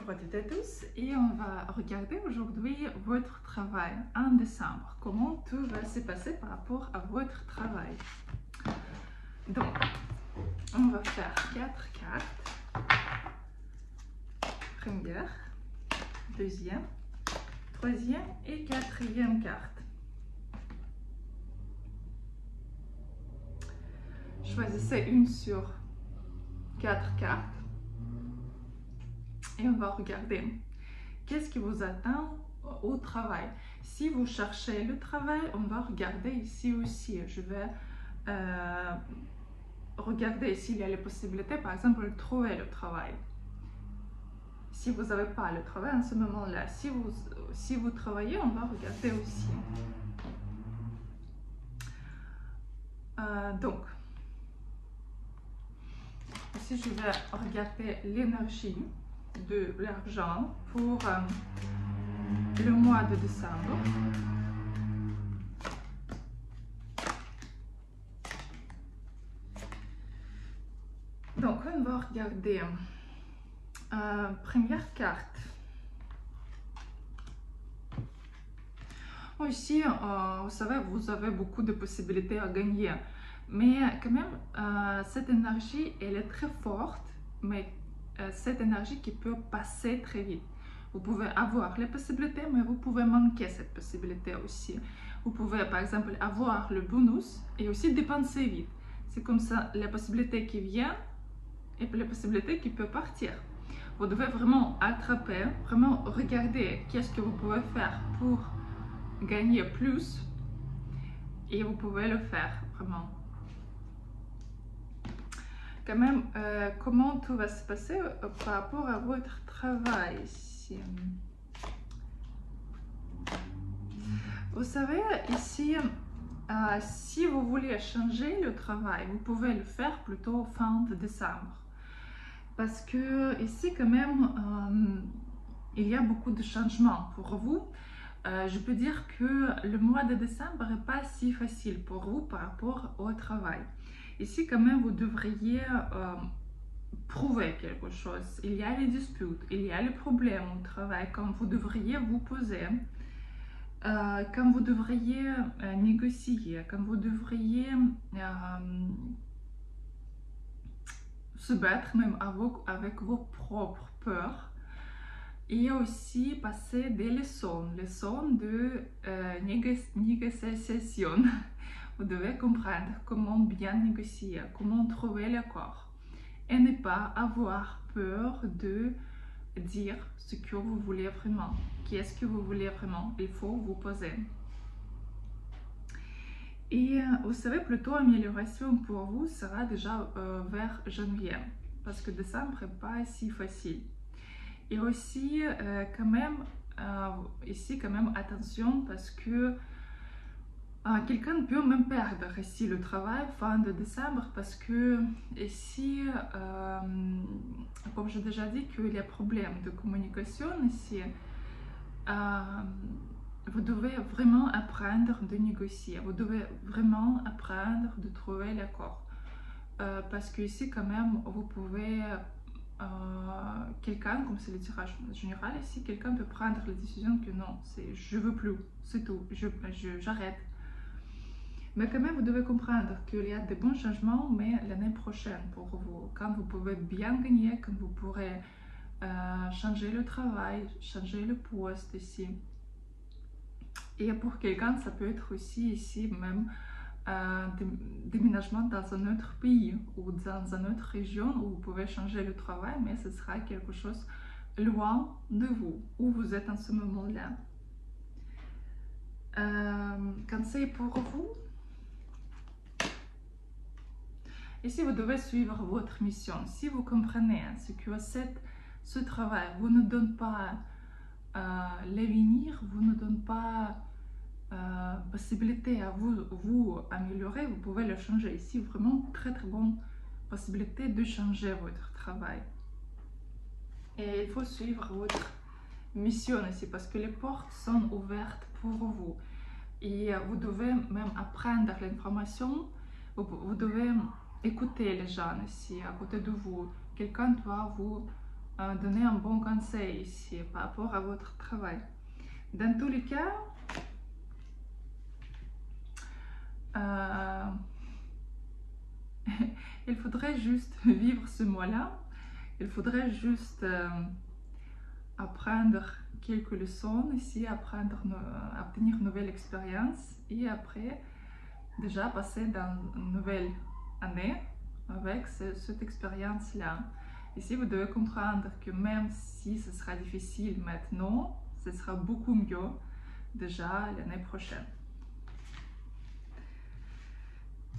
Bonjour à toutes et à tous, et on va regarder aujourd'hui votre travail en décembre. Comment tout va se passer par rapport à votre travail. Donc, on va faire 4 cartes. Première, deuxième, troisième et quatrième carte. Choisissez une sur 4 cartes. Et on va regarder qu'est-ce qui vous attend au travail. Si vous cherchez le travail, on va regarder ici aussi. Je vais regarder s'il y a les possibilités, par exemple, de trouver le travail. Si vous n'avez pas le travail en ce moment-là, si vous travaillez, on va regarder aussi. Donc, ici je vais regarder l'énergie de l'argent pour le mois de décembre. Donc on va regarder première carte. Ici, vous savez, vous avez beaucoup de possibilités à gagner, mais quand même cette énergie elle est très forte, mais cette énergie qui peut passer très vite. Vous pouvez avoir les possibilités, mais vous pouvez manquer cette possibilité aussi. Vous pouvez par exemple avoir le bonus et aussi dépenser vite. C'est comme ça les possibilités qui viennent et les possibilités qui peuvent partir. Vous devez vraiment attraper, vraiment regarder qu'est-ce que vous pouvez faire pour gagner plus et vous pouvez le faire vraiment. Quand même, comment tout va se passer par rapport à votre travail ici. Vous savez, ici, si vous voulez changer le travail, vous pouvez le faire plutôt fin de décembre. Parce que ici, quand même, il y a beaucoup de changements pour vous. Je peux dire que le mois de décembre n'est pas si facile pour vous par rapport au travail. Ici, quand même, vous devriez prouver quelque chose. Il y a les disputes, il y a les problèmes au travail quand vous devriez vous poser, quand vous devriez négocier, quand vous devriez se battre même avec vos propres peurs. Et aussi passer des leçons de négociation. Vous devez comprendre comment bien négocier, comment trouver l'accord. Et ne pas avoir peur de dire ce que vous voulez vraiment. Qu'est-ce que vous voulez vraiment? Il faut vous poser. Et vous savez, plutôt amélioration pour vous sera déjà vers janvier. Parce que décembre n'est pas si facile. Et aussi, quand même, ici, quand même, attention, parce que quelqu'un peut même perdre ici le travail fin de décembre, parce que ici, comme j'ai déjà dit, qu'il y a problème de communication ici, vous devez vraiment apprendre de négocier, vous devez vraiment apprendre de trouver l'accord. Parce que ici, quand même, vous pouvez... quelqu'un, comme c'est le tirage général ici, quelqu'un peut prendre la décision que non, je veux plus, c'est tout, j'arrête. Mais quand même, vous devez comprendre qu'il y a de bons changements, mais l'année prochaine pour vous, quand vous pouvez bien gagner, quand vous pourrez changer le travail, changer le poste ici. Et pour quelqu'un, ça peut être aussi ici même déménagement dans un autre pays ou dans une autre région où vous pouvez changer le travail, mais ce sera quelque chose loin de vous, où vous êtes en ce moment-là. Conseil pour vous. Ici, vous devez suivre votre mission. Si vous comprenez ce que ce travail vous ne donne pas l'avenir, vous ne donne pas possibilité à vous améliorer, vous pouvez le changer. Ici, vraiment très bonne possibilité de changer votre travail. Et il faut suivre votre mission ici parce que les portes sont ouvertes pour vous. Et vous devez même apprendre l'information, vous devez écouter les gens ici à côté de vous. Quelqu'un doit vous donner un bon conseil ici par rapport à votre travail. Dans tous les cas, il faudrait juste vivre ce mois-là. Il faudrait juste apprendre quelques leçons ici, obtenir une nouvelle expérience et après déjà passer dans une nouvelle année avec cette expérience-là. Ici, vous devez comprendre que même si ce sera difficile maintenant, ce sera beaucoup mieux déjà l'année prochaine.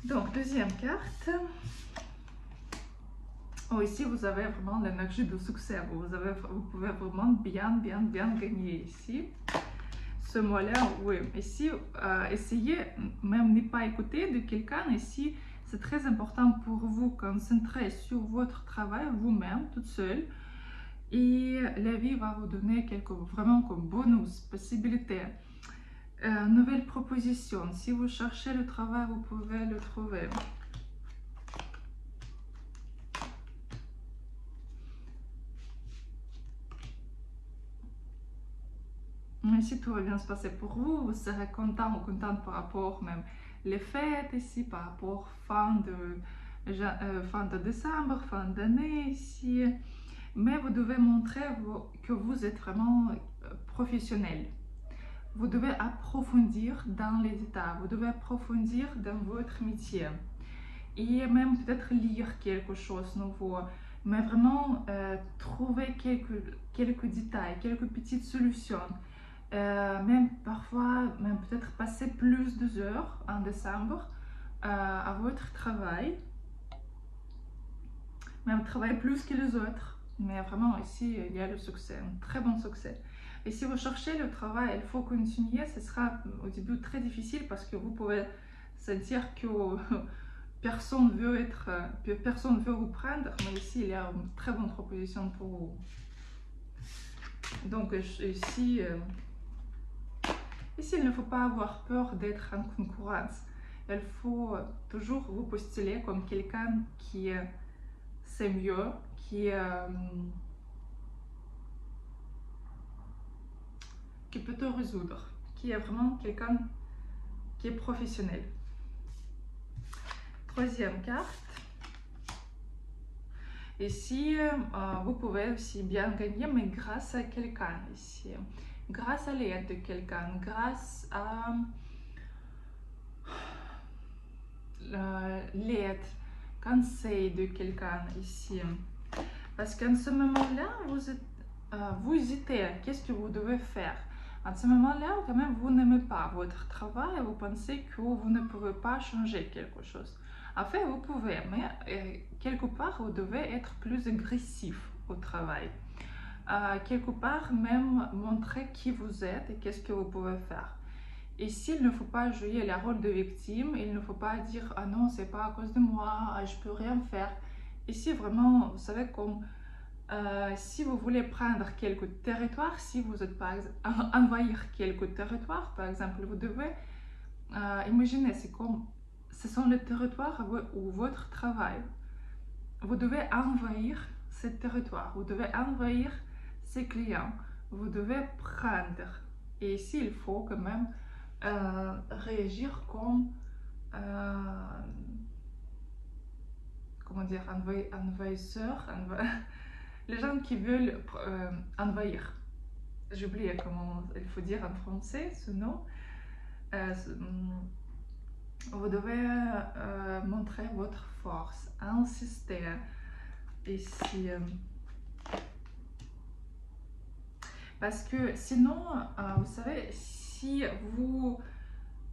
Donc, deuxième carte. Oh, ici, vous avez vraiment l'énergie de succès. Vous pouvez vraiment bien gagner ici. Ce mois-là, oui. Ici, essayez, même ne pas écouter de quelqu'un. Ici, c'est très important pour vous concentrer sur votre travail vous-même, toute seule. Et la vie va vous donner vraiment comme bonus, possibilité. Nouvelle proposition. Si vous cherchez le travail, vous pouvez le trouver. Mais si tout va bien se passer pour vous, vous serez content ou contente par rapport même les fêtes ici, par rapport fin de décembre, fin d'année ici. Mais vous devez montrer que vous êtes vraiment professionnel. Vous devez approfondir dans les détails, vous devez approfondir dans votre métier. Et même peut-être lire quelque chose de nouveau. Mais vraiment trouver quelques détails, quelques petites solutions. Même parfois, même peut-être passer plus d'heures en décembre à votre travail, même travailler plus que les autres. Mais vraiment ici, il y a le succès, un très bon succès. Et si vous cherchez le travail, il faut continuer. Ce sera au début très difficile parce que vous pouvez sentir que personne veut vous prendre. Mais ici, il y a une très bonne proposition pour vous. Donc ici, il ne faut pas avoir peur d'être en concurrence. Il faut toujours vous postuler comme quelqu'un qui sait mieux, qui peut tout résoudre, qui est vraiment quelqu'un qui est professionnel. Troisième carte. Ici, vous pouvez aussi bien gagner, mais grâce à quelqu'un ici. Grâce à l'aide de quelqu'un, grâce à l'aide, conseil de quelqu'un ici. Parce qu'en ce moment-là, vous hésitez, qu'est-ce que vous devez faire? En ce moment-là, quand même, vous n'aimez pas votre travail, vous pensez que vous ne pouvez pas changer quelque chose. En fait, vous pouvez, mais quelque part, vous devez être plus agressif au travail. Quelque part, même montrer qui vous êtes et qu'est-ce que vous pouvez faire. Ici, il ne faut pas jouer le rôle de victime, il ne faut pas dire « Ah non, c'est pas à cause de moi, je peux rien faire ». Ici, vraiment, vous savez, comme si vous voulez prendre quelques territoires, si vous êtes par exemple, envahir quelques territoires, par exemple, vous devez imaginer, ce sont les territoires où votre travail, vous devez envahir ce territoire, vous devez envahir ses clients, vous devez prendre. Et ici, il faut quand même réagir comme comment dire, envahisseur, les gens qui veulent envahir. J'ai oublié comment il faut dire en français ce nom. Vous devez montrer votre force, insister ici. Parce que sinon, vous savez, si vous...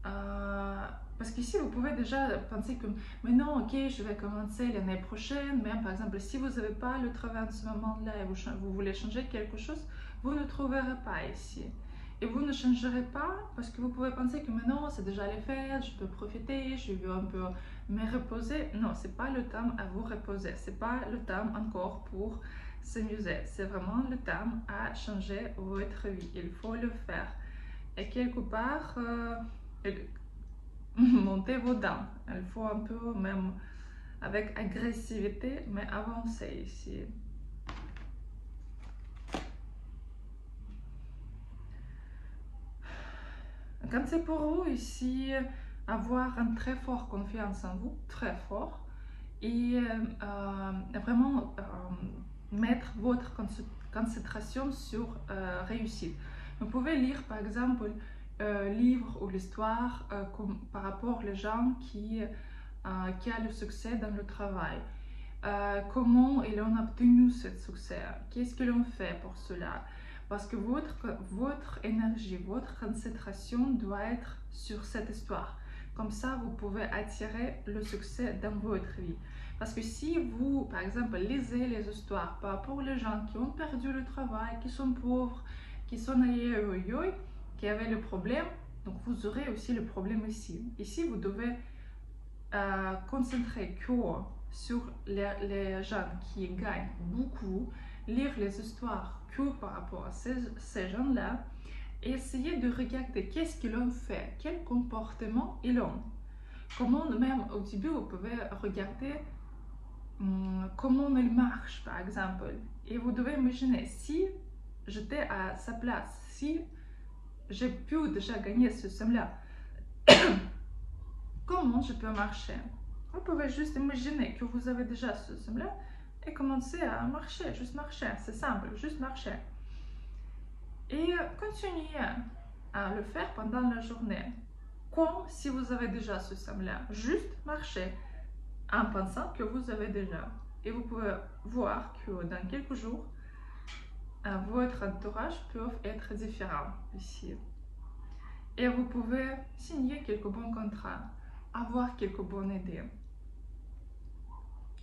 parce qu'ici, vous pouvez déjà penser que, mais non, ok, je vais commencer l'année prochaine, mais par exemple, si vous n'avez pas le travail en ce moment-là et vous voulez changer quelque chose, vous ne trouverez pas ici. Et vous ne changerez pas parce que vous pouvez penser que maintenant, c'est déjà les fêtes, je peux profiter, je veux un peu me reposer. Non, ce n'est pas le temps à vous reposer, ce n'est pas le temps encore pour s'amuser. C'est vraiment le temps à changer votre vie. Il faut le faire. Et quelque part, montez vos dents. Il faut un peu, même avec agressivité, mais avancer ici. quand c'est pour vous ici, avoir une très forte confiance en vous, très fort, et vraiment mettre votre concentration sur réussite. Vous pouvez lire par exemple livres ou l'histoire par rapport aux gens qui ont le succès dans le travail. Comment ils ont obtenu ce succès, qu'est-ce qu'ils ont fait pour cela, parce que votre énergie, votre concentration doit être sur cette histoire. Comme ça, vous pouvez attirer le succès dans votre vie. Parce que si vous, par exemple, lisez les histoires par rapport aux gens qui ont perdu le travail, qui sont pauvres, qui sont qui avaient le problème, donc vous aurez aussi le problème ici. Ici, vous devez concentrer que sur les gens qui gagnent beaucoup, lire les histoires que par rapport à ces gens-là, et essayer de regarder qu'est-ce qu'ils ont fait, quel comportement ils ont. Comment, même au début, vous pouvez regarder comment ils marchent, par exemple. Et vous devez imaginer, si j'étais à sa place, si j'ai pu déjà gagner ce somme-là, comment je peux marcher? Vous pouvez juste imaginer que vous avez déjà ce somme-là et commencer à marcher, juste marcher, c'est simple, juste marcher. Et continuez à le faire pendant la journée, comme si vous avez déjà ce somme-là, juste marcher en pensant que vous avez déjà. Et vous pouvez voir que dans quelques jours, votre entourage peut être différent ici. Et vous pouvez signer quelques bons contrats, avoir quelques bonnes idées.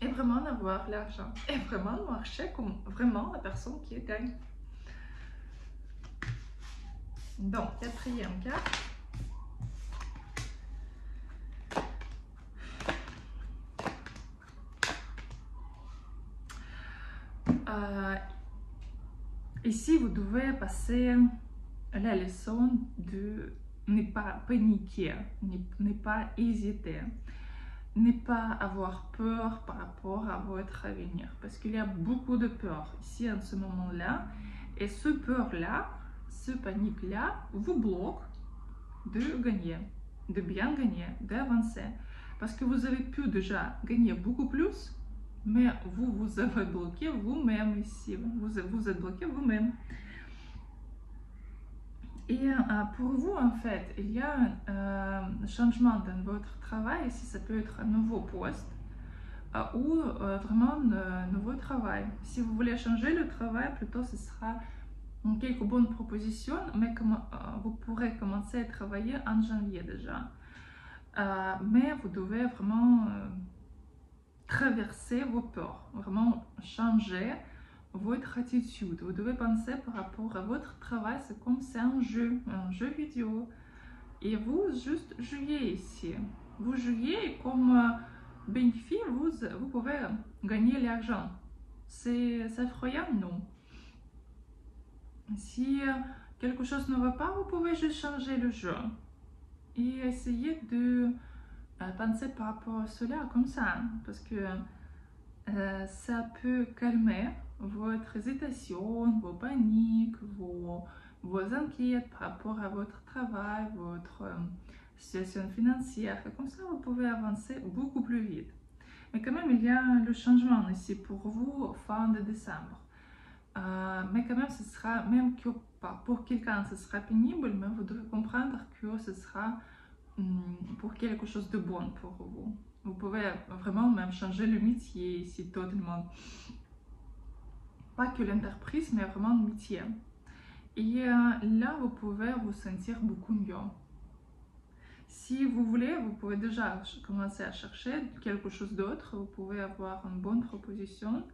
Et vraiment avoir l'argent. Et vraiment marcher comme vraiment la personne qui gagne. Donc, quatrième carte. Ici, vous devez passer la leçon de ne pas paniquer, ne pas hésiter, ne pas avoir peur par rapport à votre avenir. Parce qu'il y a beaucoup de peur ici en ce moment-là. Et ce peur-là, ce panique-là, vous bloque de gagner, de bien gagner, d'avancer. Parce que vous avez pu déjà gagner beaucoup plus, mais vous avez bloqué vous-même ici. Vous êtes bloqué vous-même. Et pour vous, en fait, il y a un changement dans votre travail. Ici, ça peut être un nouveau poste ou vraiment un nouveau travail. Si vous voulez changer le travail, plutôt ce sera quelques bonnes propositions, mais vous pourrez commencer à travailler en janvier déjà. Mais vous devez vraiment traverser vos peurs, vraiment changer votre attitude. Vous devez penser par rapport à votre travail, c'est comme c'est un jeu vidéo. Et vous juste jouez ici. Vous jouez et comme bénéfice, vous pouvez gagner l'argent. C'est effrayant, non? Si quelque chose ne va pas, vous pouvez juste changer le jeu. Et essayer de penser par rapport à cela comme ça. Parce que ça peut calmer votre hésitation, vos paniques, vos inquiétudes par rapport à votre travail, votre situation financière. Et comme ça, vous pouvez avancer beaucoup plus vite. Mais quand même, il y a le changement ici pour vous fin de décembre. Mais quand même, ce sera, même que pour quelqu'un, ce sera pénible, mais vous devez comprendre que ce sera pour quelque chose de bon pour vous. Vous pouvez vraiment même changer le métier ici totalement. Pas que l'entreprise, mais vraiment le métier. Et là, vous pouvez vous sentir beaucoup mieux. Si vous voulez, vous pouvez déjà commencer à chercher quelque chose d'autre. Vous pouvez avoir une bonne proposition.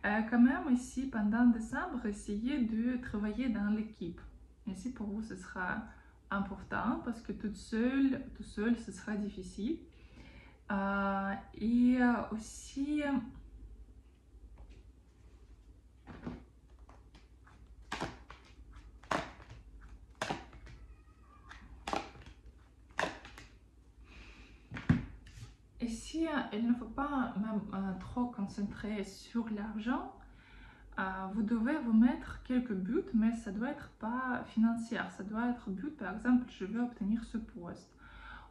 Quand même, ici, pendant décembre, essayez de travailler dans l'équipe. Ici, pour vous, ce sera important parce que tout seul, ce sera difficile. Et aussi, ici, il ne faut pas même trop concentrer sur l'argent. vous devez vous mettre quelques buts, mais ça doit être pas financier, ça doit être but, par exemple, je veux obtenir ce poste,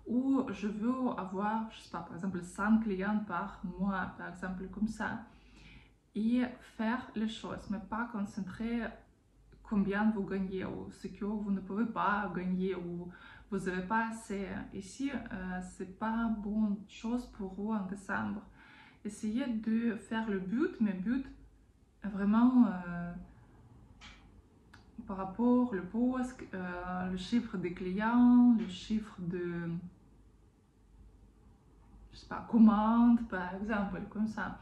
ou je veux avoir, je sais pas, par exemple, 100 clients par mois, par exemple, comme ça, et faire les choses, mais pas concentrer combien vous gagnez, ou ce que vous ne pouvez pas gagner, ou vous n'avez pas assez. Ici, c'est pas bonne chose pour vous en décembre. Essayez de faire le but, mais but vraiment par rapport au poste, le chiffre des clients, le chiffre de, je sais pas, commandes par exemple, comme ça.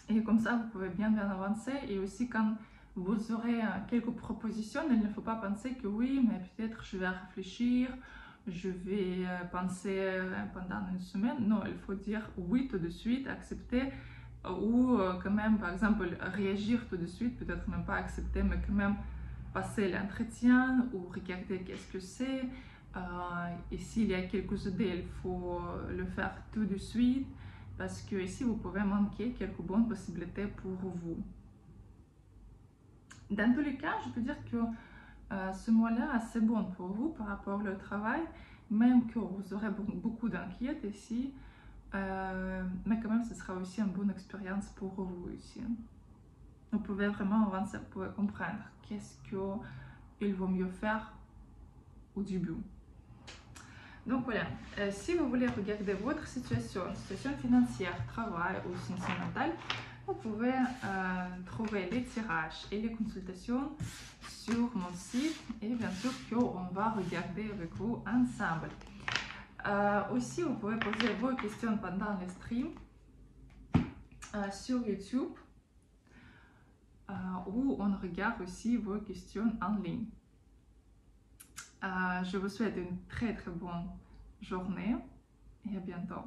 Et comme ça, vous pouvez bien avancer. Et aussi, quand vous aurez quelques propositions, il ne faut pas penser que oui, mais peut-être je vais réfléchir, je vais penser pendant une semaine. Non, il faut dire oui tout de suite, accepter, ou quand même, par exemple, réagir tout de suite, peut-être même pas accepter, mais quand même passer l'entretien ou regarder qu'est-ce que c'est. Et s'il y a quelques idées, il faut le faire tout de suite, parce que ici vous pouvez manquer quelques bonnes possibilités pour vous. Dans tous les cas, je peux dire que ce mois-là est assez bon pour vous par rapport au travail, même que vous aurez beaucoup d'inquiétude ici, mais quand même ce sera aussi une bonne expérience pour vous ici. Vous pouvez vraiment avancer pour comprendre qu'est-ce qu'il vaut mieux faire au début. Donc voilà, si vous voulez regarder votre situation financière, travail ou sentimentale, vous pouvez trouver les tirages et les consultations sur mon site, et bien sûr qu'on va regarder avec vous ensemble. Aussi, vous pouvez poser vos questions pendant le stream sur YouTube, où on regarde aussi vos questions en ligne. Je vous souhaite une très bonne journée et à bientôt.